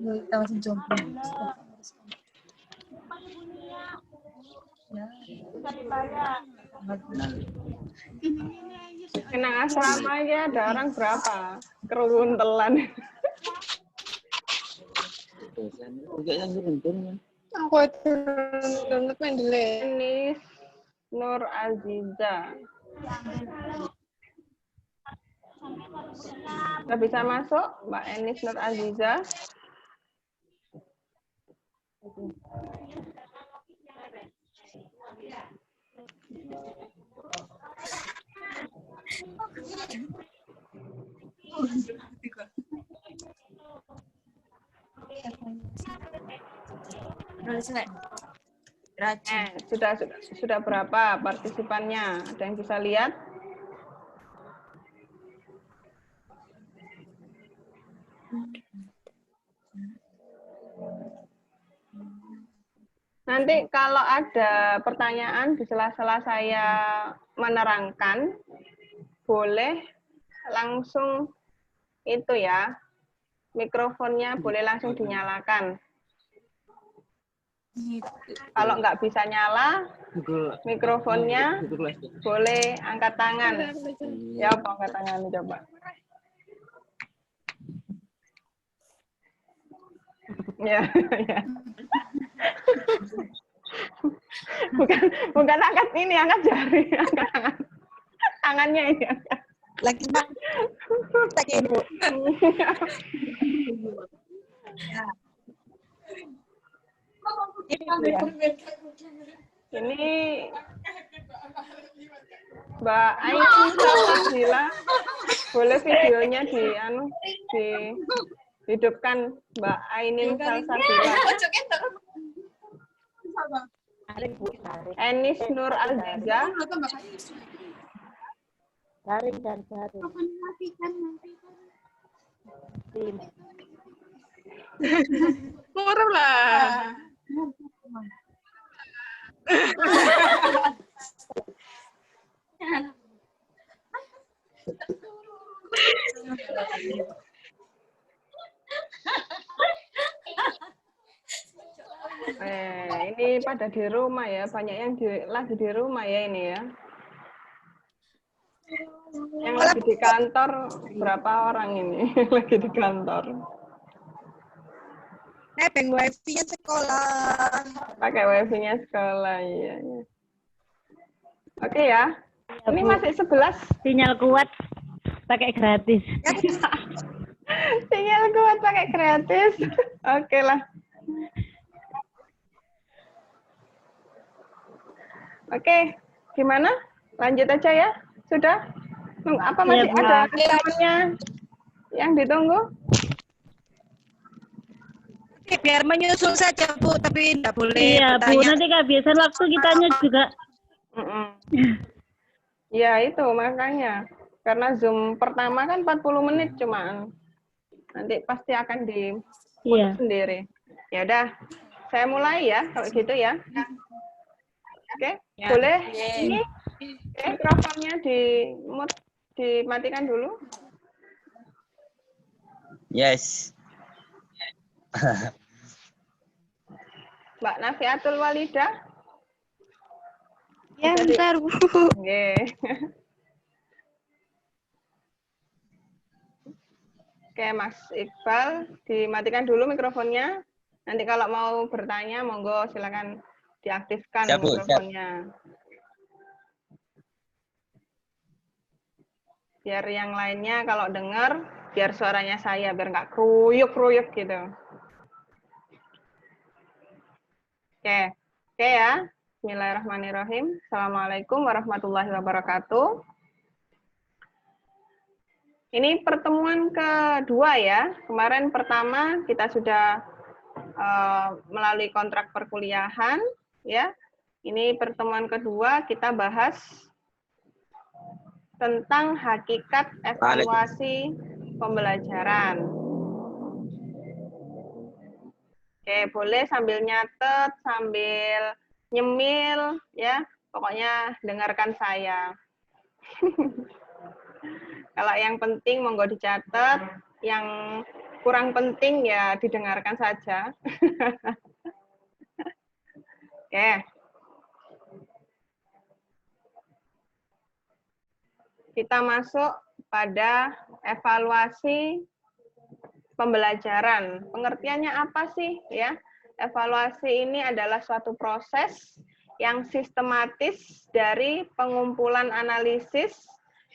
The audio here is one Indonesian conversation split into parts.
Kita masih jomblo. Ya. Kenang asrama ya ada orang berapa? Keruntelan. Aku download Mendeley. Enis Nur Aziza. Sudah bisa masuk, Mbak Enis Nur Aziza? Sudah berapa partisipannya? Ada yang bisa lihat? Nanti kalau ada pertanyaan di sela-sela saya menerangkan, boleh langsung itu ya, mikrofonnya boleh langsung dinyalakan. Kalau nggak bisa nyala, mikrofonnya boleh angkat tangan. Ya, angkat tangan coba. Ya, ya. Bukan angkat ini, angkat jari, angkat tangan. Tangannya ini angkat. Lagi pakai ibu. Ini Mbak Aini Salsabila, boleh videonya dihidupkan Mbak Ainin Salsabila. Enis Nur Aziza. Cari. Murah lah. Ini pada di rumah ya, banyak yang lagi di rumah ya ini ya. Yang lagi di kantor, berapa orang ini lagi di kantor? Nebeng wifi-nya sekolah. Pakai wifi-nya sekolah, iya. Oke ya, ini masih 11. Sinyal kuat, pakai gratis. Sinyal kuat pakai gratis. Oke lah. Oke, gimana? Lanjut aja ya. Sudah? Apa masih ada temannya yang ditunggu? Oke, biar menyusul saja Bu, tapi tidak boleh Iya Bu, bertanya. nanti kehabisan waktu kitanya juga. Ya itu makanya. Karena Zoom pertama kan 40 menit cuman. Nanti pasti akan diputus sendiri. Ya udah, saya mulai ya kalau gitu ya. Oke, boleh ini mikrofonnya dimatikan dulu. Yes. Mbak Nafiatul Walidah. Ya, bentar Bu. Oke, Mas Iqbal, dimatikan dulu mikrofonnya. Nanti kalau mau bertanya, monggo silakan diaktifkan mikrofonnya. Biar yang lainnya kalau dengar, biar suaranya saya, biar nggak kruyuk-kruyuk gitu. Oke ya. Bismillahirrahmanirrahim. Assalamualaikum warahmatullahi wabarakatuh. Ini pertemuan kedua ya. Kemarin pertama kita sudah melalui kontrak perkuliahan ya. Ini pertemuan kedua kita bahas tentang hakikat evaluasi pembelajaran. Oke, boleh sambil nyatet, sambil nyemil ya. Pokoknya dengarkan saya. Kalau yang penting monggo dicatat, yang kurang penting ya didengarkan saja. Oke. Kita masuk pada evaluasi pembelajaran. Pengertiannya apa sih ya? Evaluasi ini adalah suatu proses yang sistematis dari pengumpulan analisis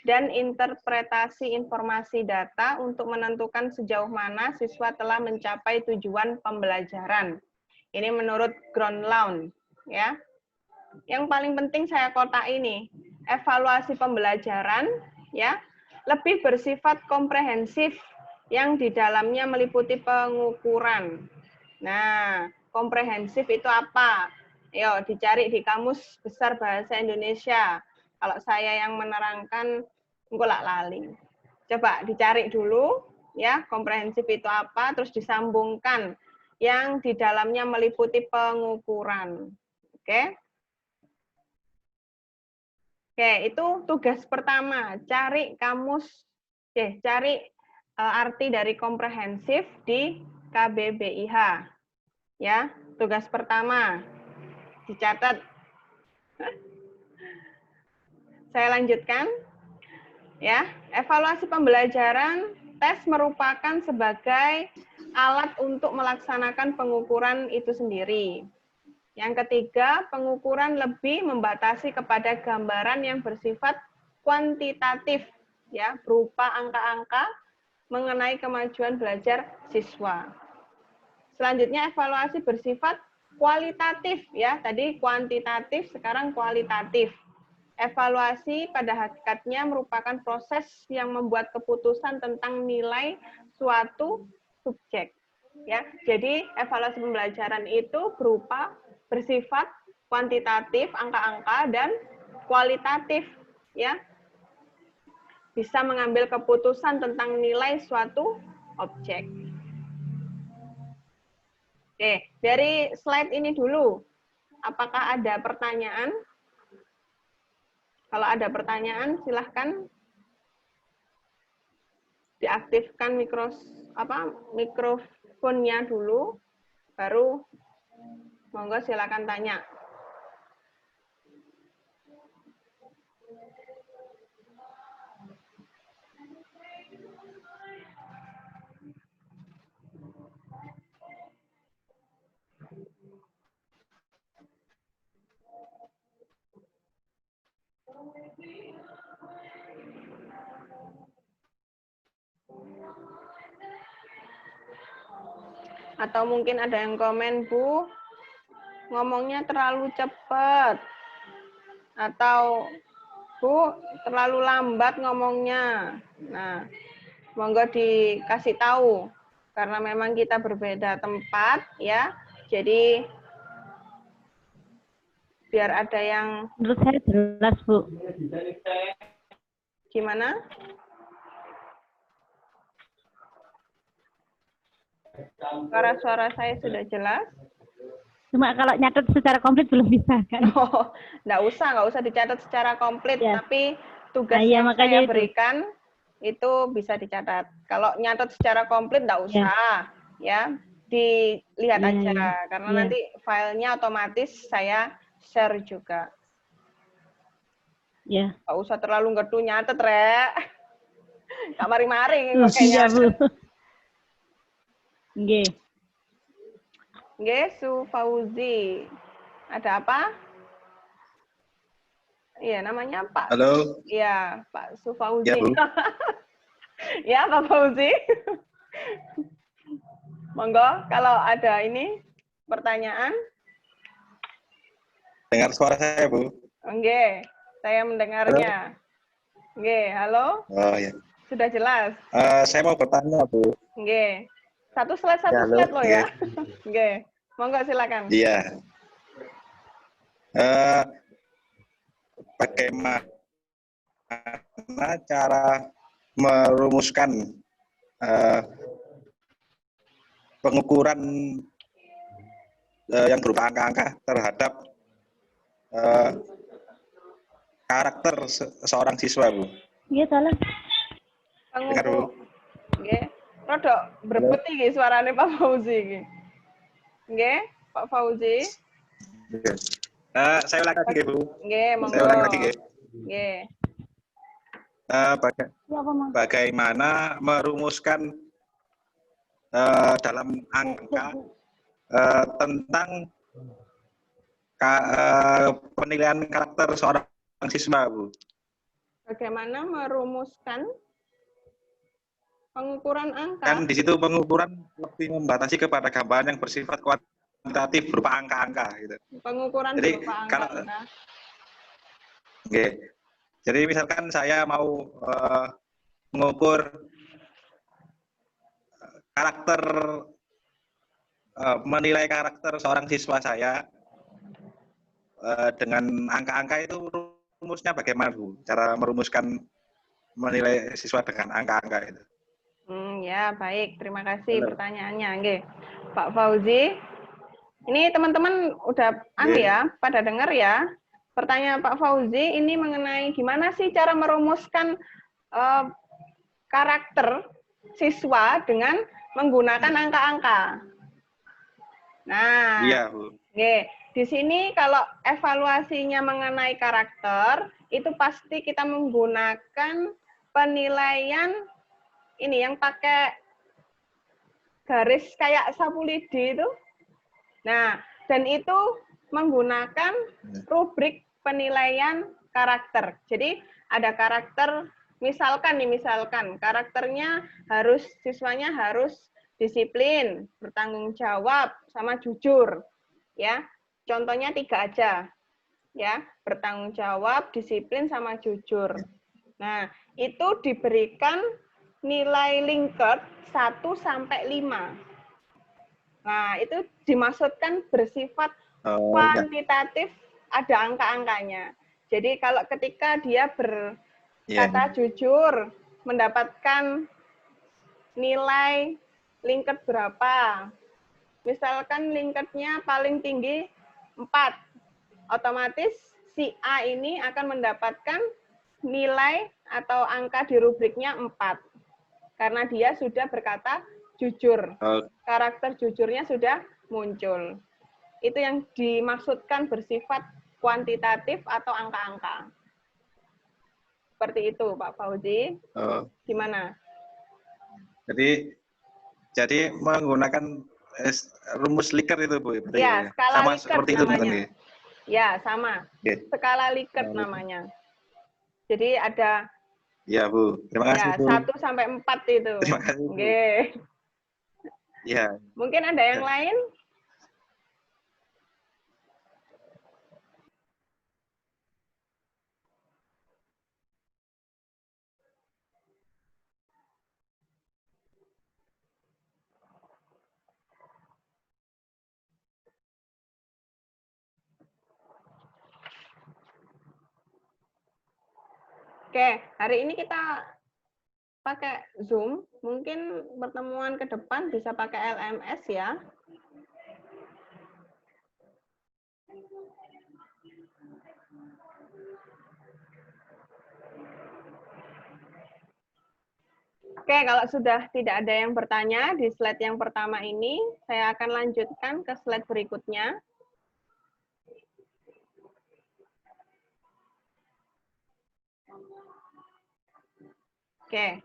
dan interpretasi informasi data untuk menentukan sejauh mana siswa telah mencapai tujuan pembelajaran. Ini menurut Groundlawn, ya. Yang paling penting saya kotak ini, evaluasi pembelajaran, ya, lebih bersifat komprehensif yang di dalamnya meliputi pengukuran. Nah, komprehensif itu apa? Ayo dicari di Kamus Besar Bahasa Indonesia. Kalau saya yang menerangkan, enggak lali. Coba dicari dulu, ya, komprehensif itu apa, terus disambungkan yang di dalamnya meliputi pengukuran. Oke? Oke, itu tugas pertama, cari kamus, cari arti dari komprehensif di KBBIH. Ya, tugas pertama dicatat. Saya lanjutkan. Ya, evaluasi pembelajaran, tes merupakan sebagai alat untuk melaksanakan pengukuran itu sendiri. Yang ketiga, pengukuran lebih membatasi kepada gambaran yang bersifat kuantitatif, ya, berupa angka-angka mengenai kemajuan belajar siswa. Selanjutnya, evaluasi bersifat kualitatif, ya, tadi kuantitatif, sekarang kualitatif. Evaluasi pada hakikatnya merupakan proses yang membuat keputusan tentang nilai suatu subjek. Ya, jadi evaluasi pembelajaran itu bersifat kuantitatif, angka-angka, dan kualitatif. Ya, bisa mengambil keputusan tentang nilai suatu objek. Oke, dari slide ini dulu, apakah ada pertanyaan? Kalau ada pertanyaan, silahkan diaktifkan mikrofonnya dulu, baru monggo silakan tanya. Atau mungkin ada yang komen, Bu, ngomongnya terlalu cepat. Atau, Bu, terlalu lambat ngomongnya. Nah, monggo dikasih tahu. Karena memang kita berbeda tempat, ya. Jadi, biar ada yang... Menurut saya jelas, Bu. Gimana? Suara saya sudah jelas? Cuma kalau nyatet secara komplit belum bisa, kan? Oh, nggak usah dicatat secara komplit, ya. tapi tugas ya, yang saya itu. berikan itu bisa dicatat. Kalau nyatat secara komplit nggak usah, ya, dilihat aja, karena nanti filenya otomatis saya share juga. Ya. Nggak usah terlalu ngedu nyatet, Rek. Nggak mari-mari Iya, Bu. Nggih. Nggih, Su Fauzi. Ada apa? Iya, namanya Pak. Halo. Iya, Pak Su Fauzi. Ya, Bu. Ya, Pak Fauzi. Monggo, kalau ada ini pertanyaan. Dengar suara saya, Bu? Nggih, saya mendengarnya. Nggih, halo? Oh, ya. Sudah jelas? Saya mau bertanya, Bu. Nggih. Satu slide loh ya. Nggih. Monggo silakan. Iya. Bagaimana cara merumuskan pengukuran yang berupa angka-angka terhadap karakter seorang siswa, Bu? Iya, salah. Dengar, Bu. Nggih. Rodok brebet iki suarane Pak Fauzi iki. Nggih, Pak Fauzi. Saya ulang lagi, Bu. Nggih, Saya monggo. ulang lagi, nggih. Nggih. Bagaimana merumuskan dalam angka tentang penilaian karakter seorang siswa, Bu. Bagaimana merumuskan pengukuran angka? Kan di situ pengukuran lebih membatasi kepada gambaran yang bersifat kuantitatif berupa angka-angka gitu. Pengukuran Jadi, berupa kalau- angka. Oke. Jadi misalkan saya mau mengukur karakter, menilai karakter seorang siswa saya dengan angka-angka itu rumusnya bagaimana, Bu? Cara merumuskan menilai siswa dengan angka-angka itu. Ya, baik. Terima kasih Halo. pertanyaannya. Nggih. Pak Fauzi, ini teman-teman udah ya, pada dengar ya. Pertanyaan Pak Fauzi ini mengenai gimana sih cara merumuskan karakter siswa dengan menggunakan angka-angka. Nah, Iya, Bu. oke. Di sini kalau evaluasinya mengenai karakter, itu pasti kita menggunakan penilaian ini yang pakai garis kayak sapu lidi itu. Nah, dan itu menggunakan rubrik penilaian karakter. Jadi ada karakter, misalkan karakternya siswanya harus disiplin, bertanggung jawab, sama jujur. Ya, contohnya 3 aja. Ya, bertanggung jawab, disiplin, sama jujur. Nah, itu diberikan nilai Likert 1 sampai 5. Nah, itu dimaksudkan bersifat kuantitatif, ada angka-angkanya. Jadi kalau ketika dia berkata jujur, mendapatkan nilai Likert berapa? Misalkan Likertnya paling tinggi 4. Otomatis si A ini akan mendapatkan nilai atau angka di rubriknya 4. Karena dia sudah berkata jujur. Karakter jujurnya sudah muncul. Itu yang dimaksudkan bersifat kuantitatif atau angka-angka. Seperti itu, Pak Fauzi. Gimana? Jadi menggunakan rumus Likert itu, Bu. Ya, skala sama Likert seperti namanya. itu, Ya, sama. Skala Likert namanya. Jadi ada ya, Bu. Terima kasih, Bu. 1 sampai 4 itu. Terima kasih, Bu. Oke. Ya. Mungkin ada yang lain? Oke, hari ini kita pakai Zoom. Mungkin pertemuan ke depan bisa pakai LMS ya. Oke, kalau sudah tidak ada yang bertanya di slide yang pertama ini, saya akan lanjutkan ke slide berikutnya. Oke.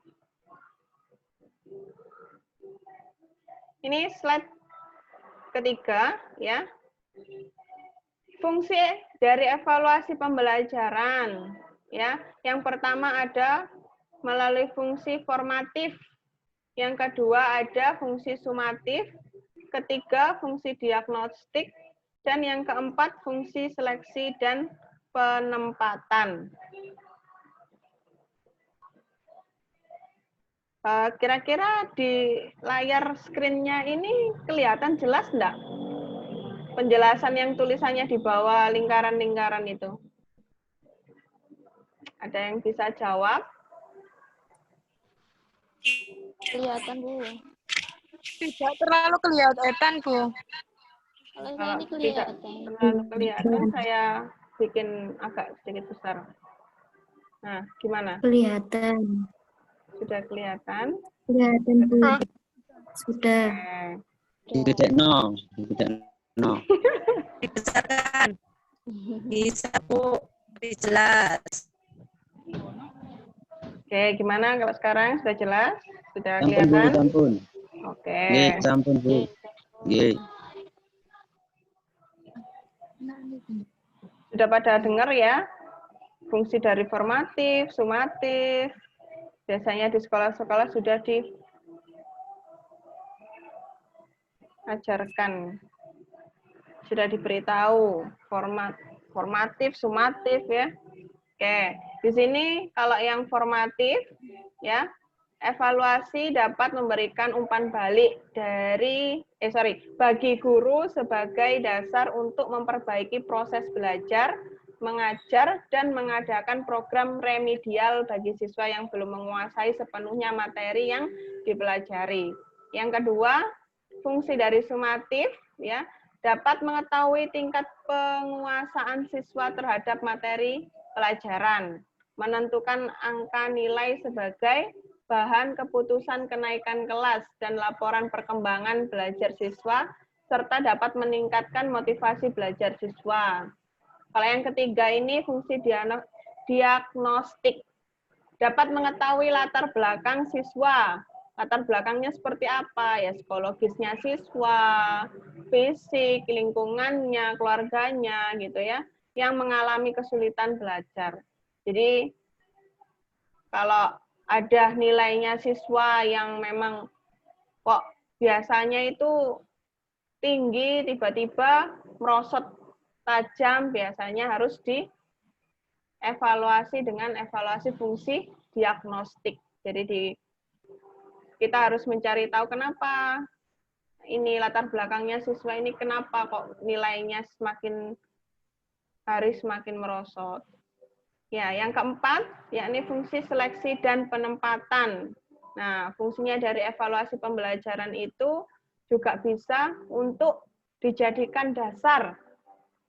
Ini slide ketiga ya. Fungsi dari evaluasi pembelajaran ya. Yang pertama ada melalui fungsi formatif. Yang kedua ada fungsi sumatif. Ketiga fungsi diagnostik dan yang keempat fungsi seleksi dan penempatan. Kira-kira di layar screen-nya ini kelihatan jelas enggak? Penjelasan yang tulisannya di bawah lingkaran-lingkaran itu. Ada yang bisa jawab? Kelihatan, Bu. Tidak terlalu kelihatan, Bu. Kalau Kalau ini tidak kelihatan. terlalu kelihatan, saya bikin agak sedikit besar. Nah, gimana? Kelihatan. Sudah kelihatan? Kelihatan Bu. Sudah. Oke. Tidak no. Dibesarkan. Bisa, Bu. Lebih jelas. Oke, gimana kalau sekarang sudah jelas? Sudah Sampun Bu, kelihatan? sampun. Oke. Nggih, sampun Bu. Nggih. Sudah pada dengar ya? Fungsi dari formatif, sumatif. Biasanya di sekolah-sekolah sudah diajarkan. Sudah diberitahu formatif, sumatif ya. Oke, di sini kalau yang formatif ya, evaluasi dapat memberikan umpan balik bagi guru sebagai dasar untuk memperbaiki proses belajar, mengajar, dan mengadakan program remedial bagi siswa yang belum menguasai sepenuhnya materi yang dipelajari. Yang kedua, fungsi dari sumatif ya, dapat mengetahui tingkat penguasaan siswa terhadap materi pelajaran, menentukan angka nilai sebagai bahan keputusan kenaikan kelas dan laporan perkembangan belajar siswa, serta dapat meningkatkan motivasi belajar siswa. Kalau yang ketiga ini fungsi diagnostik, dapat mengetahui latar belakang siswa. Latar belakangnya seperti apa? Ya, psikologisnya siswa, fisik, lingkungannya, keluarganya, gitu ya, yang mengalami kesulitan belajar. Jadi, kalau ada nilainya siswa yang memang kok biasanya itu tinggi, tiba-tiba merosot tajam, biasanya harus dievaluasi dengan evaluasi fungsi diagnostik. Jadi kita harus mencari tahu kenapa ini latar belakangnya siswa ini, kenapa kok nilainya semakin hari semakin merosot. Ya, yang keempat, yakni fungsi seleksi dan penempatan. Nah, fungsinya dari evaluasi pembelajaran itu juga bisa untuk dijadikan dasar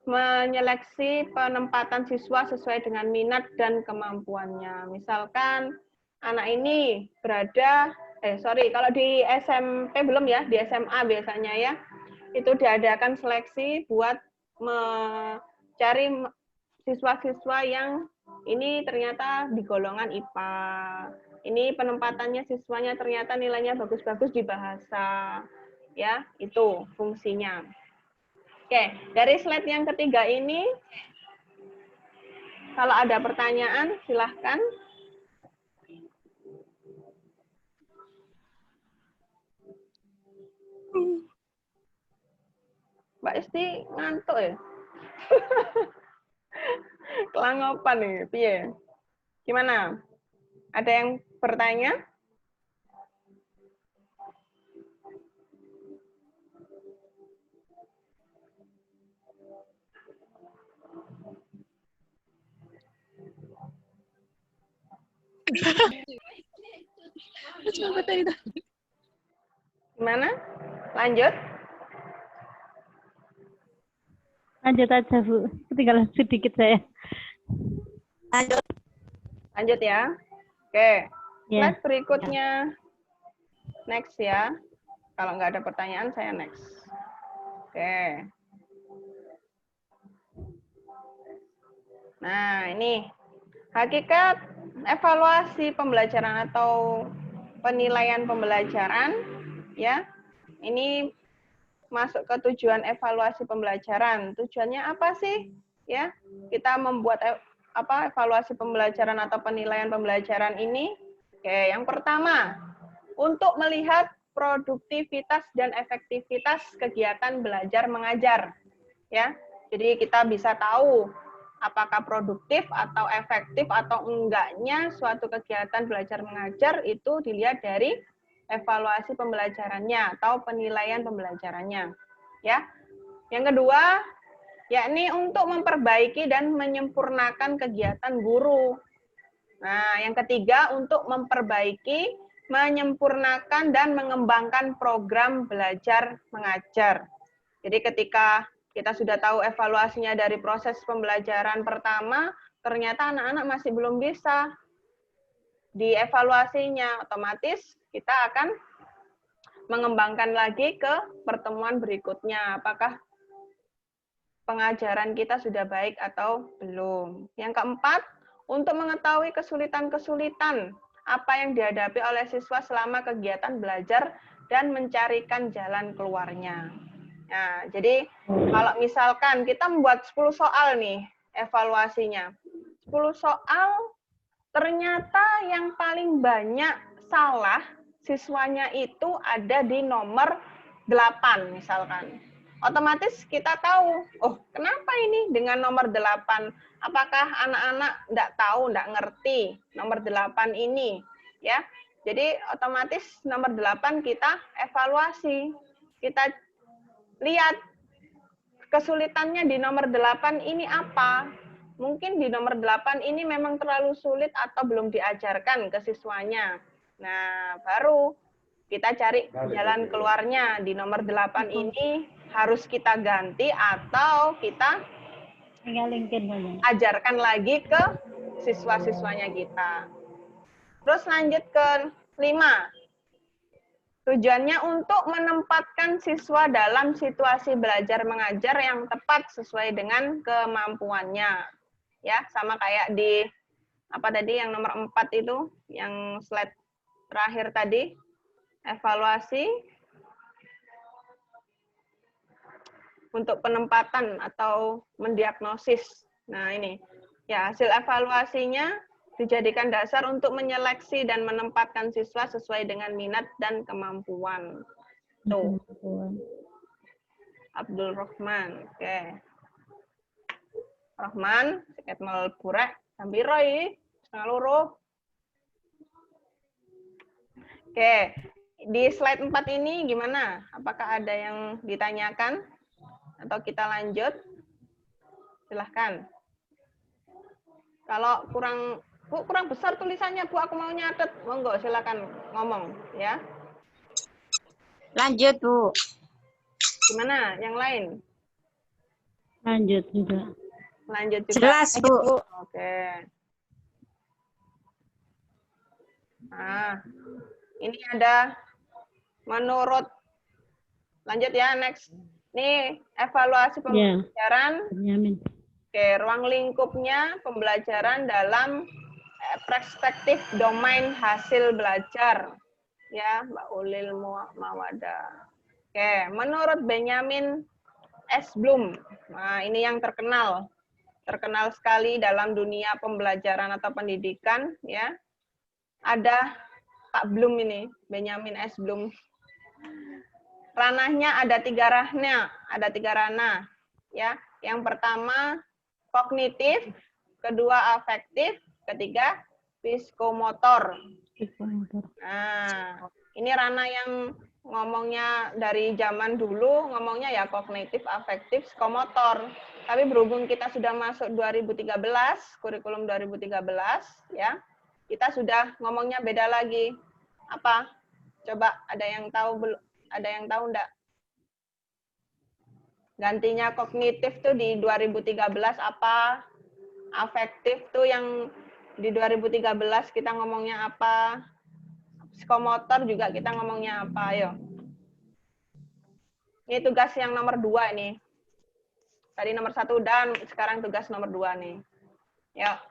menyeleksi penempatan siswa sesuai dengan minat dan kemampuannya. Misalkan anak ini berada, kalau di SMP belum ya, di SMA biasanya ya, itu diadakan seleksi buat mencari siswa-siswa yang ini ternyata di golongan IPA. Ini penempatannya siswanya ternyata nilainya bagus-bagus di bahasa. Ya, itu fungsinya. Oke, dari slide yang ketiga ini, kalau ada pertanyaan, silahkan. Mbak Isti ngantuk ya? Kelangopan nih, piye? Gimana? Ada yang bertanya? Gimana? Lanjut? Lanjut aja, Bu. Ketinggalan sedikit saya. Lanjut. Lanjut ya. Oke. Ya. Slide berikutnya. Next ya. Kalau nggak ada pertanyaan, saya next. Oke. Nah, ini. Hakikat evaluasi pembelajaran atau penilaian pembelajaran. Ya. Ini masuk ke tujuan evaluasi pembelajaran. Tujuannya apa sih? Ya, kita membuat evaluasi pembelajaran atau penilaian pembelajaran ini. Oke, yang pertama, untuk melihat produktivitas dan efektivitas kegiatan belajar mengajar. Ya. Jadi kita bisa tahu apakah produktif atau efektif atau enggaknya suatu kegiatan belajar mengajar itu dilihat dari evaluasi pembelajarannya atau penilaian pembelajarannya. Ya. Yang kedua, yakni untuk memperbaiki dan menyempurnakan kegiatan guru. Nah, yang ketiga, untuk memperbaiki, menyempurnakan, dan mengembangkan program belajar mengajar. Jadi ketika kita sudah tahu evaluasinya dari proses pembelajaran pertama, ternyata anak-anak masih belum bisa. di evaluasinya, otomatis kita akan mengembangkan lagi ke pertemuan berikutnya. Apakah pengajaran kita sudah baik atau belum. Yang keempat, untuk mengetahui kesulitan-kesulitan apa yang dihadapi oleh siswa selama kegiatan belajar dan mencarikan jalan keluarnya. Nah, jadi kalau misalkan kita membuat 10 soal nih evaluasinya. 10 soal ternyata yang paling banyak salah siswanya itu ada di nomor 8 misalkan. Otomatis kita tahu, oh kenapa ini dengan nomor 8? Apakah anak-anak enggak tahu, enggak ngerti nomor 8 ini? Ya, jadi otomatis nomor 8 kita evaluasi. Kita lihat kesulitannya di nomor 8 ini apa? Mungkin di nomor 8 ini memang terlalu sulit atau belum diajarkan ke siswanya. Nah, baru kita cari jalan keluarnya di nomor 8 ini harus kita ganti atau kita ajarkan lagi ke siswa-siswanya kita. Terus lanjut ke 5. Tujuannya untuk menempatkan siswa dalam situasi belajar mengajar yang tepat sesuai dengan kemampuannya. Ya, sama kayak di apa tadi yang nomor 4 itu, yang slide terakhir tadi, evaluasi untuk penempatan atau mendiagnosis. Nah, ini ya hasil evaluasinya dijadikan dasar untuk menyeleksi dan menempatkan siswa sesuai dengan minat dan kemampuan. Tuh. Abdul Rahman. Oke. Rahman, seket melburek, sambiroi, setengah luruh. Oke. Di slide 4 ini gimana? Apakah ada yang ditanyakan? Atau kita lanjut? Silahkan. Kalau kurang besar tulisannya, Bu, aku mau nyatet. Monggo, silakan ngomong, ya. Lanjut, Bu. Gimana? Yang lain? Lanjut juga. Lanjut juga. Jelas, Bu. Oke. Nah, ini ada menurut, lanjut ya, next. Ini evaluasi pembelajaran. Oke, ruang lingkupnya pembelajaran dalam perspektif domain hasil belajar. Ya, Mbak Ulil Mawada. Oke, menurut Benjamin S. Bloom. Nah, ini yang terkenal. Terkenal sekali dalam dunia pembelajaran atau pendidikan, ya. Ada Pak Bloom ini, Benjamin S. Bloom. Ranahnya ada 3 ranah, ya. Yang pertama kognitif, kedua afektif, ketiga psikomotor. Nah, ini ranah yang ngomongnya dari zaman dulu, ngomongnya ya kognitif, afektif, psikomotor. Tapi berhubung kita sudah masuk 2013, kurikulum 2013, ya, kita sudah ngomongnya beda lagi. Apa? Coba ada yang tahu belum? Ada yang tahu enggak? Gantinya kognitif tuh di 2013 apa? Afektif tuh yang di 2013 kita ngomongnya apa? Psikomotor juga kita ngomongnya apa? Ayo. Ini tugas yang nomor 2 nih. Tadi nomor 1 dan sekarang tugas nomor 2 nih. Ya.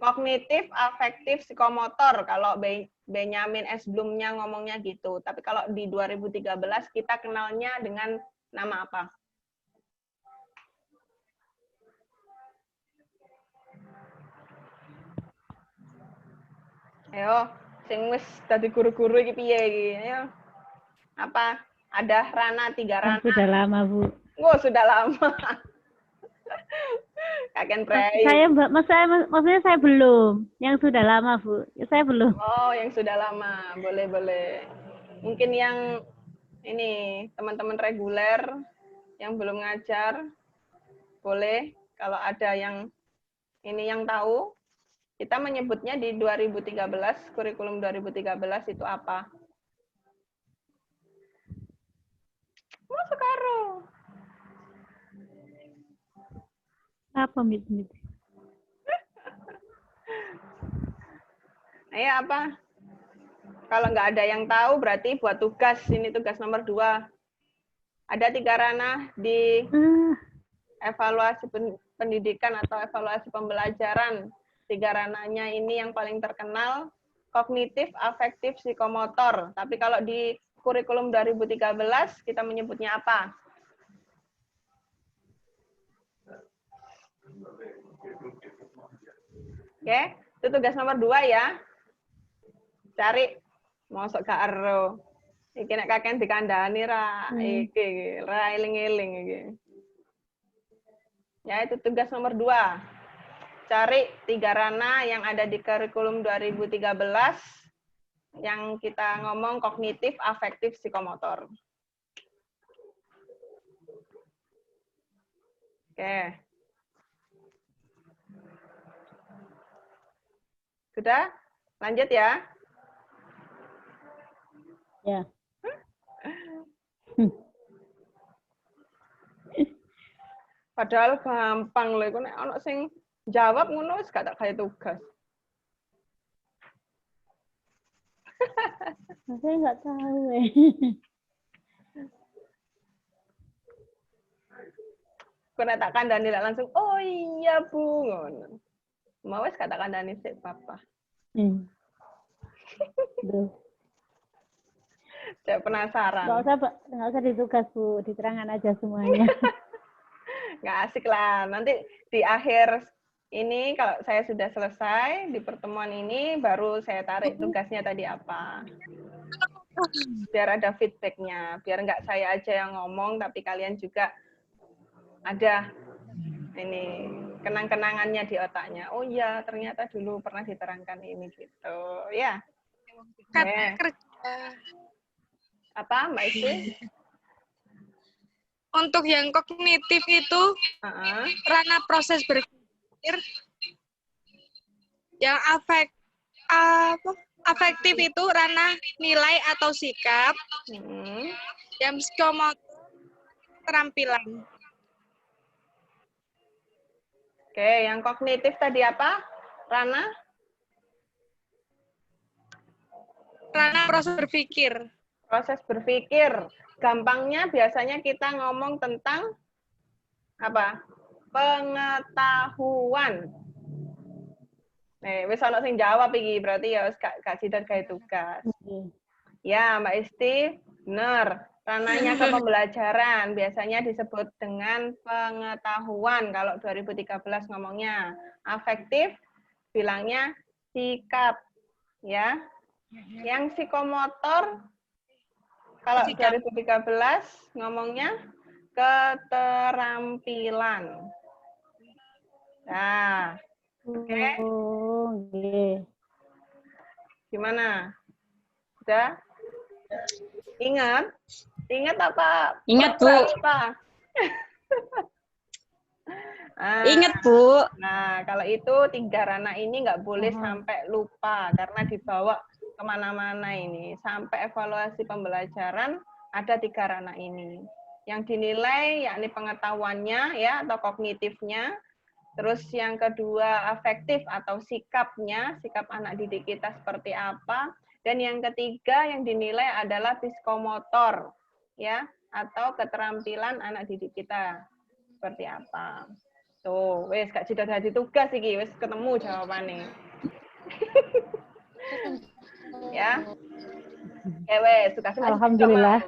Kognitif, afektif, psikomotor. Kalau Benjamin S. Bloom-nya ngomongnya gitu. Tapi kalau di 2013 kita kenalnya dengan nama apa? Ayo, sing wis dadi guru-guru iki piye iki? Ayo. Apa? Ada ranah 3 ranah. Sudah lama, Bu. Oh, sudah lama. Kakek Prei. Saya maksudnya saya belum. Yang sudah lama, Bu. Saya belum. Oh, yang sudah lama. Boleh. Mungkin yang ini teman-teman reguler yang belum ngajar boleh kalau ada yang ini yang tahu. Kita menyebutnya di 2013, kurikulum 2013 itu apa? Oh, sekarang. Apa, Mit? Ayo apa? Kalau nggak ada yang tahu berarti buat tugas. Ini tugas nomor 2. Ada 3 ranah di evaluasi pendidikan atau evaluasi pembelajaran. 3 ranahnya ini yang paling terkenal, kognitif, afektif, psikomotor. Tapi kalau di kurikulum 2013 kita menyebutnya apa? Oke, itu tugas nomor 2 ya. Cari mosok gak ero. Iki nek kakek dikandani ra iki, ra eling-eling iki. Ya, itu tugas nomor 2. Cari 3 ranah yang ada di kurikulum 2013 yang kita ngomong kognitif, afektif, psikomotor. Oke. Sudah? Lanjut ya. Ya. Padahal gampang lho, iku nek ana sing jawab ngono wis gak tak gawe tugas. Saya nggak tahu Kok nek tak kandhani lek langsung, "Oh iya, Bu." Ngono. Mau wis gak tak kandhani sik, Papa. Duh. Saya penasaran. Nggak usah ditugas, Bu. Diterangkan aja semuanya. Nggak asik lah. Nanti di akhir ini kalau saya sudah selesai di pertemuan ini, baru saya tarik tugasnya tadi apa. Biar ada feedbacknya. Biar nggak saya aja yang ngomong, tapi kalian juga ada ini kenang-kenangannya di otaknya. Oh iya, ternyata dulu pernah diterangkan ini gitu. Ya. Apa, Mbak Isti? Untuk yang kognitif itu ranah proses berpikir, yang afektif itu ranah nilai atau sikap, yang psikomotor keterampilan. Oke, yang kognitif tadi apa? Ranah proses berpikir. Proses berpikir. Gampangnya biasanya kita ngomong tentang apa? Pengetahuan. Wis ana sing jawab iki, berarti ya wis gak sidat gawe tugas. Ya, Mbak Isti, benar. Ranahnya ke pembelajaran biasanya disebut dengan pengetahuan kalau 2013 ngomongnya. Afektif bilangnya sikap, ya. Yang psikomotor kalau 2013 ngomongnya keterampilan. Nah, oke. Gimana? Sudah? Ingat? Ingat apa? Ingat, Bu. Apa? Ingat, Bu. Nah, kalau itu 3 ranah ini nggak boleh sampai lupa karena dibawa kemana-mana ini. Sampai evaluasi pembelajaran ada 3 ranah ini. Yang dinilai yakni pengetahuannya ya atau kognitifnya. Terus yang kedua afektif atau sikapnya, sikap anak didik kita seperti apa. Dan yang ketiga yang dinilai adalah psikomotor ya atau keterampilan anak didik kita seperti apa. Tuh, wes gak sudah jadi tugas iki, wes ketemu jawabannya. Ya. Ya wes, tugasnya. Alhamdulillah.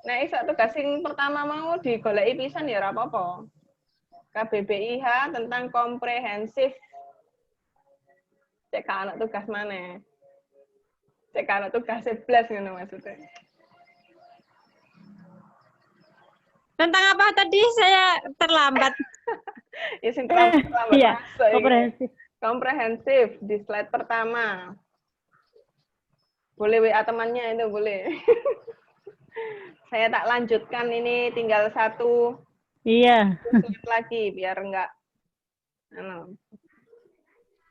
Nah, iso tugas sing pertama mau digoleki pisan ya ora apa-apa. KBBIH tentang komprehensif. Cek anak tugas mana? Cek anak tugas 11 ngono maksudnya. Tentang apa tadi? Saya terlambat. Ya sing terlambat. Iya, komprehensif. Komprehensif di slide pertama. Boleh WA temannya itu boleh. Saya tak lanjutkan ini tinggal 1 slide lagi biar enggak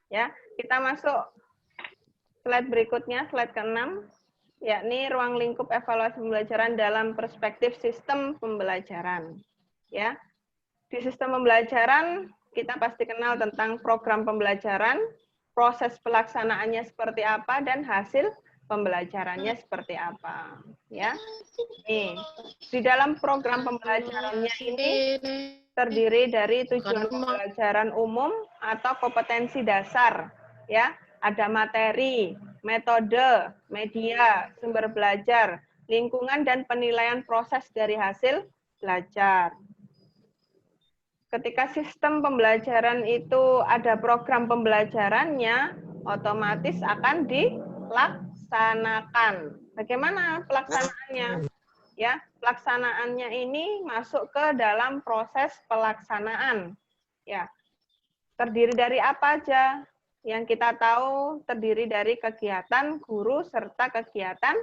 ya, kita masuk slide berikutnya, slide ke-6, yakni ruang lingkup evaluasi pembelajaran dalam perspektif sistem pembelajaran. Ya, di sistem pembelajaran kita pasti kenal tentang program pembelajaran, proses pelaksanaannya seperti apa, dan hasil pembelajarannya seperti apa. Ya, nih di dalam program pembelajarannya ini terdiri dari tujuan pembelajaran umum atau kompetensi dasar. Ya, ada materi, metode, media, sumber belajar, lingkungan, dan penilaian proses dari hasil belajar. Ketika sistem pembelajaran itu ada program pembelajarannya, otomatis akan dilaksanakan. Bagaimana pelaksanaannya? Ya, pelaksanaannya ini masuk ke dalam proses pelaksanaan. Ya, terdiri dari apa aja? Yang kita tahu terdiri dari kegiatan guru serta kegiatan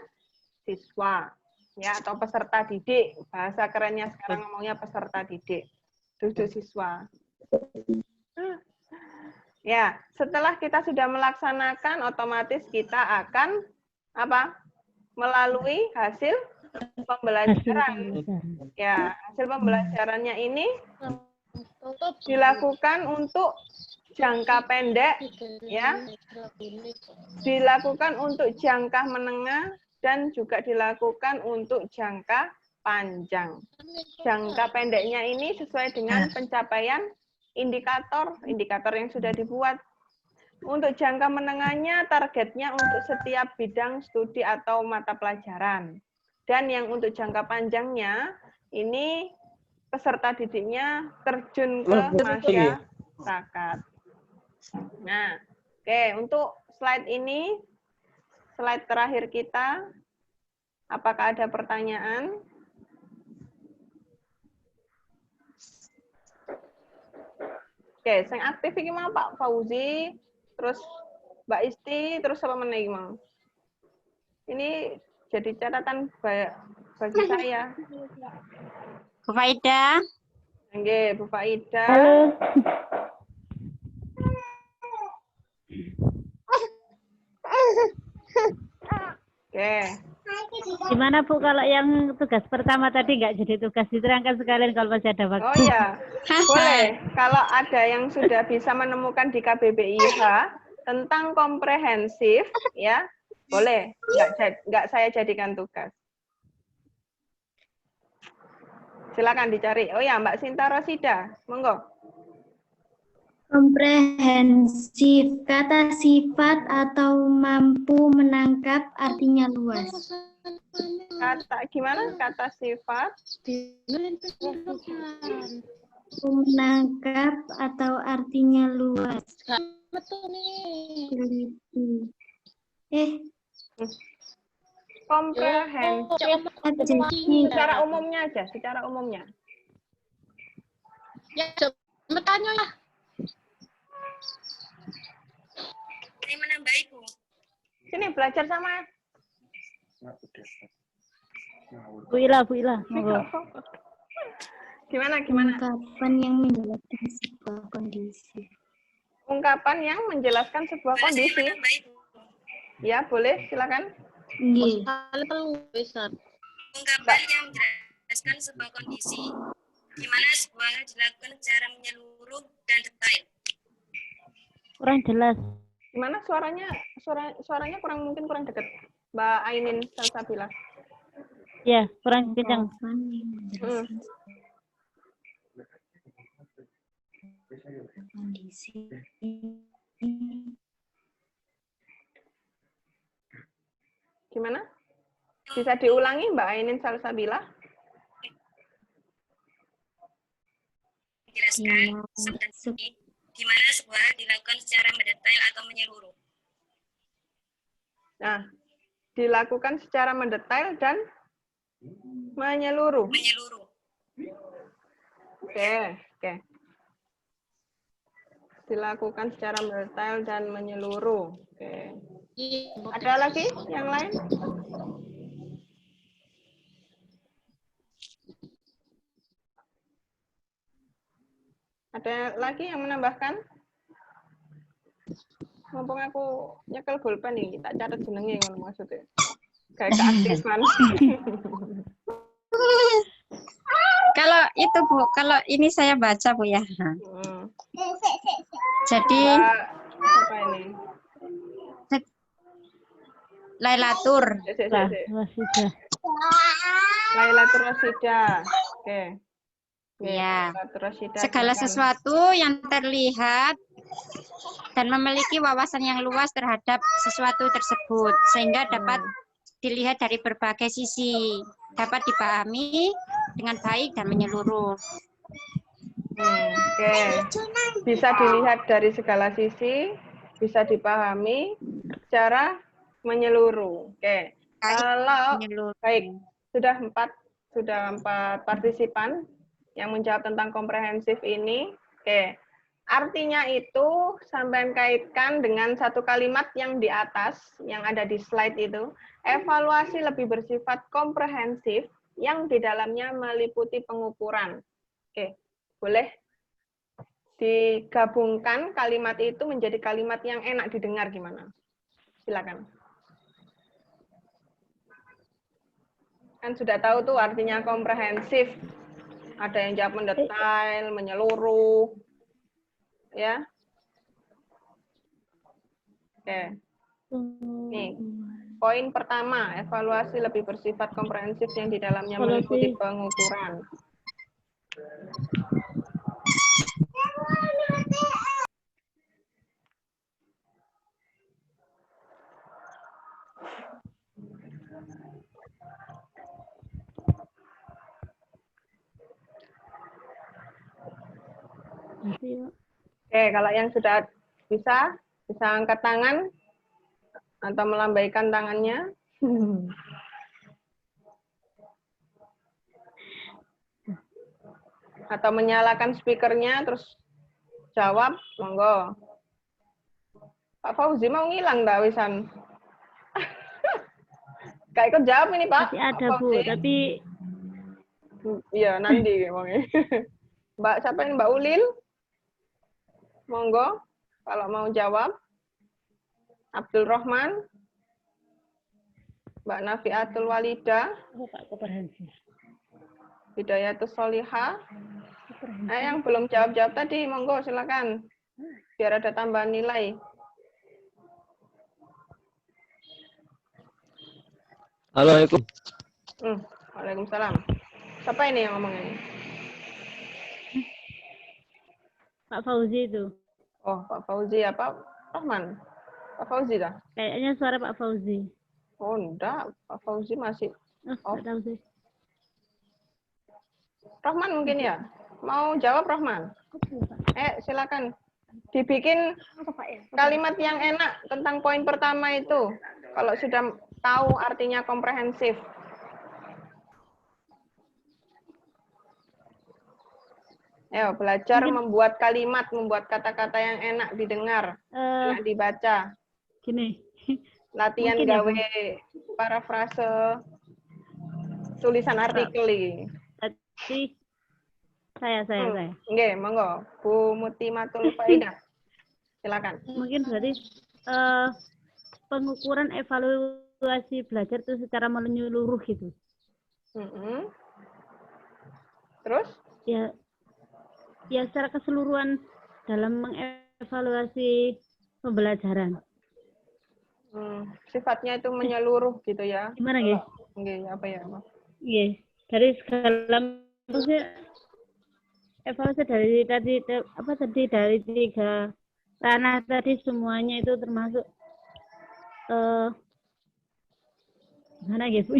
siswa, ya, atau peserta didik. Bahasa kerennya sekarang ngomongnya peserta didik. Duduk siswa. Ya, setelah kita sudah melaksanakan, otomatis kita akan apa? Melalui hasil pembelajaran. Ya, hasil pembelajarannya ini dilakukan untuk jangka pendek, ya, dilakukan untuk jangka menengah, dan juga dilakukan untuk jangka panjang. Jangka pendeknya ini sesuai dengan pencapaian indikator yang sudah dibuat. Untuk jangka menengahnya, targetnya untuk setiap bidang studi atau mata pelajaran. Dan yang untuk jangka panjangnya, ini peserta didiknya terjun ke masyarakat. Nah, oke, untuk slide ini, slide terakhir kita, apakah ada pertanyaan? Oke, yang aktif ini mau Pak Fauzi, terus Mbak Isti, terus apa meneh mau? Ini jadi catatan bagi saya. Bu Faida. Oke, Bu Faida. Halo. Oke. Gimana Bu kalau yang tugas pertama tadi nggak jadi tugas diterangkan sekalian kalau masih ada waktu? Oh ya, boleh. Kalau ada yang sudah bisa menemukan di KBBIH tentang komprehensif, ya boleh. Nggak saya jadikan tugas. Silakan dicari. Oh ya, Mbak Sinta Rosida, monggo. Komprehensif, kata sifat atau mampu menangkap artinya luas. Kata gimana? Kata sifat Menangkap atau artinya luas. komprehensif. Secara umumnya aja, secara umumnya. Ya, bertanya lah. Ini menambah Ibu. Sini belajar sama Bu Ila, monggo. Gimana? Ungkapan yang menjelaskan sebuah kondisi. Ungkapan yang menjelaskan sebuah kondisi. Ya, boleh, silakan. Nggih. Ungkapan yang menjelaskan sebuah kondisi, di mana sebuah dilakukan secara menyeluruh dan detail. Kurang jelas. Gimana suaranya kurang dekat. Mbak Ainin Salsabila. Ya, kurang kencang. Ungkapan yang menjelaskan kondisi. Gimana? Bisa diulangi Mbak Ainin Salsabila? Menjelaskan di mana sebuah dilakukan secara mendetail atau menyeluruh. Nah, dilakukan secara mendetail dan menyeluruh. Oke. Dilakukan secara mendetail dan menyeluruh. Oke. Ada lagi yang lain? Ada lagi yang menambahkan? Mumpung aku nyekel pulpen nih, tak catat jenenge ngono maksudnya. Kayak keaktifan. Kalau itu Bu, kalau ini saya baca Bu ya. Jadi Apa ini? Lailatur. Lah, sudah. Lailatul Rasidah. Oke. Ya. Lailatul Rasidah. Segala silakan. sesuatu yang terlihat dan memiliki wawasan yang luas terhadap sesuatu tersebut, sehingga dapat dilihat dari berbagai sisi, dapat dipahami dengan baik dan menyeluruh. Oke. Bisa dilihat dari segala sisi, bisa dipahami secara menyeluruh. Oke. Kalau Menyeluruh. baik, sudah empat partisipan yang menjawab tentang komprehensif ini. Oke. Artinya itu sampai kaitkan dengan satu kalimat yang di atas, yang ada di slide itu. Evaluasi lebih bersifat komprehensif yang di dalamnya meliputi pengukuran. Oke, boleh digabungkan kalimat itu menjadi kalimat yang enak didengar gimana? Silakan. Kan sudah tahu tuh artinya komprehensif. Ada yang jawab mendetail, menyeluruh. Ya. Oke. Nih, poin pertama, evaluasi lebih bersifat komprehensif yang di dalamnya meliputi pengukuran. Oke, kalau yang sudah bisa angkat tangan atau melambaikan tangannya. Atau menyalakan speakernya terus jawab, monggo. Pak Fauzi mau ngilang dah wisan. Gak ikut jawab ini Pak. Masih ada Pak Bu, Fauzi. tapi iya nanti ngomongnya. Mbak siapa ini Mbak Ulil? Monggo, kalau mau jawab. Abdul Rahman, Mbak Nafiatul Walida, Hidayatus Solihah. Yang belum jawab-jawab tadi, monggo silakan. Biar ada tambahan nilai. Assalamualaikum. Waalaikumsalam. Siapa ini yang ngomong ini? Pak Fauzi itu. Oh, Pak Fauzi apa? Rahman? Pak Fauzi dah? Kayaknya suara Pak Fauzi. Oh, enggak. Pak Fauzi masih. Oh, enggak tahu sih. Rahman mungkin ya? Mau jawab Rahman? Silakan. Dibikin kalimat yang enak tentang poin pertama itu. Kalau sudah tahu artinya komprehensif. Ayo, belajar membuat kalimat, membuat kata-kata yang enak didengar, enak dibaca. Gini. Latihan Mungkin gawe parafrase tulisan artikel ini. Tadi saya. Nggih, monggo. Bu Mutimatul Faidah. Silakan. Mungkin berarti pengukuran evaluasi belajar itu secara menyeluruh gitu. Terus? Ya secara keseluruhan dalam mengevaluasi pembelajaran. Sifatnya itu menyeluruh gitu ya. Gimana guys? Nggih, apa ya? Iya, dari segala maksudnya evaluasi dari dari 3 ranah tadi semuanya itu termasuk gimana gitu?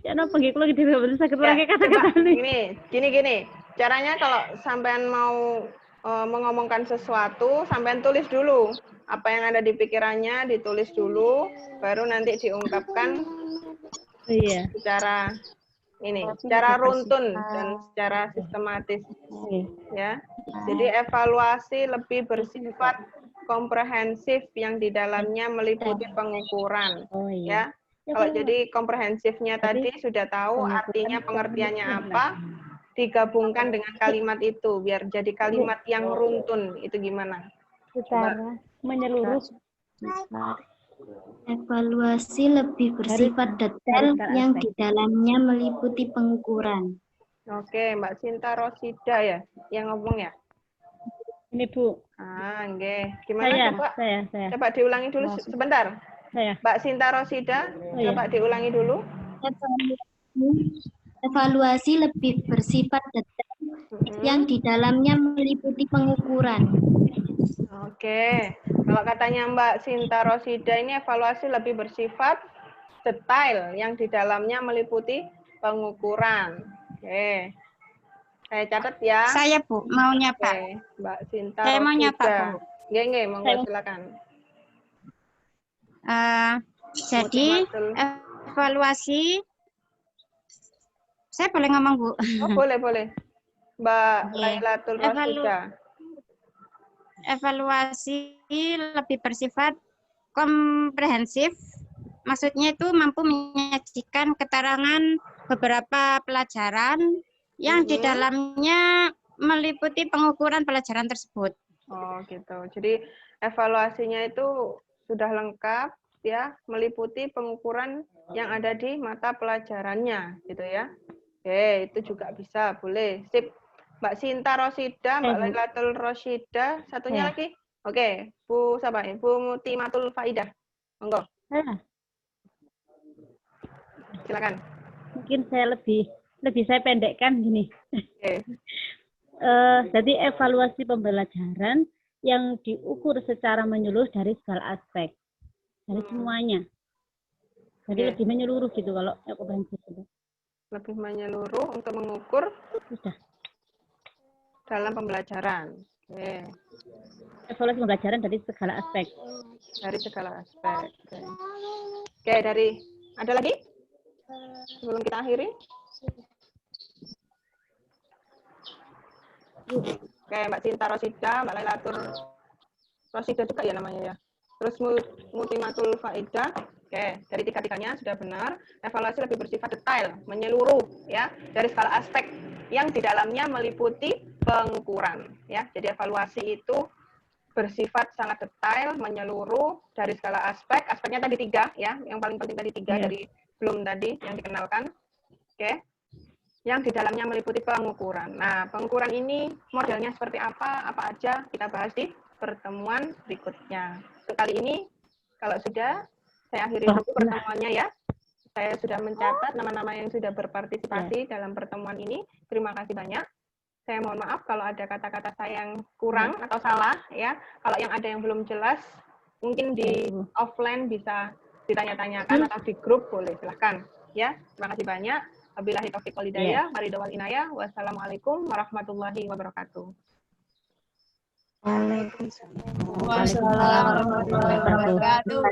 Ya napa gitu lagi tidak bisa lagi kata-kata ini. Gini. Caranya kalau sampean mau mengomongkan sesuatu, sampean tulis dulu. Apa yang ada di pikirannya ditulis dulu, baru nanti diungkapkan secara runtun dan secara sistematis. Ya. Jadi evaluasi lebih bersifat komprehensif yang di dalamnya meliputi pengukuran. Ya. Kalau jadi komprehensifnya tadi sudah tahu artinya pengertiannya apa, digabungkan dengan kalimat itu biar jadi kalimat yang runtun. Itu gimana? Secara menyeluruh. Evaluasi lebih bersifat detail yang di dalamnya meliputi pengukuran. Oke, Mbak Sinta Rosida ya yang ngomong ya? Ini Bu. Ah, nggih. Gimana coba? Saya. Coba diulangi dulu sebentar. Saya. Mbak Sinta Rosida, iya. coba diulangi dulu. Evaluasi lebih bersifat detail yang di dalamnya meliputi pengukuran. Oke. Kalau katanya Mbak Sinta Rosida ini evaluasi lebih bersifat detail yang di dalamnya meliputi pengukuran. Oke. Saya catat ya. Saya Bu, mau nyapa. Oke, Mbak Sinta Saya mau Rosida. nyapa, Bu. Nggih, monggo silakan. Jadi evaluasi, saya boleh ngomong Bu? Oh, boleh. Mbak Lailatul Rosida. Evaluasi lebih bersifat komprehensif, maksudnya itu mampu menyajikan keterangan beberapa pelajaran yang di dalamnya meliputi pengukuran pelajaran tersebut. Oh, gitu. Jadi evaluasinya itu sudah lengkap ya, meliputi pengukuran yang ada di mata pelajarannya, gitu ya. Oke, itu juga bisa, boleh. Sip. Mbak Sinta Rosida, Mbak Lailatul Rosida, satunya lagi. Oke, Bu siapa ini? Bu Mutimatul Faidah. Monggo. Silakan. Mungkin saya lebih saya pendekkan gini. Oke. Jadi evaluasi pembelajaran yang diukur secara menyeluruh dari segala aspek, dari semuanya. Jadi lebih menyeluruh gitu kalau komprehensif itu. Lebih menyeluruh untuk mengukur dalam pembelajaran. Oke. Evaluasi pembelajaran dari segala aspek. Dari segala aspek. Oke, dari ada lagi? Sebelum kita akhiri. Oke, Mbak Sinta Rosida, Mbak Lailatul Rosida juga ya namanya ya. Terus Mutimatul Faidah. Oke, dari tiga-tiganya sudah benar. Evaluasi lebih bersifat detail, menyeluruh ya, dari segala aspek yang di dalamnya meliputi pengukuran ya. Jadi evaluasi itu bersifat sangat detail, menyeluruh dari segala aspek. Aspeknya tadi 3 ya, yang paling penting tadi 3 dari belum tadi yang dikenalkan. Oke. Yang di dalamnya meliputi pengukuran. Nah, pengukuran ini modelnya seperti apa aja kita bahas di pertemuan berikutnya. Untuk kali ini kalau sudah saya akhiri dulu pertemuannya ya. Saya sudah mencatat nama-nama yang sudah berpartisipasi dalam pertemuan ini. Terima kasih banyak. Saya mohon maaf kalau ada kata-kata saya yang kurang atau salah ya. Kalau yang ada yang belum jelas, mungkin di offline bisa ditanya-tanyakan atau di grup boleh, silahkan ya. Terima kasih banyak. Wabillahi taufiq wal hidayah. Mari wal inayah. Wassalamualaikum warahmatullahi wabarakatuh. Waalaikumsalam warahmatullahi wabarakatuh.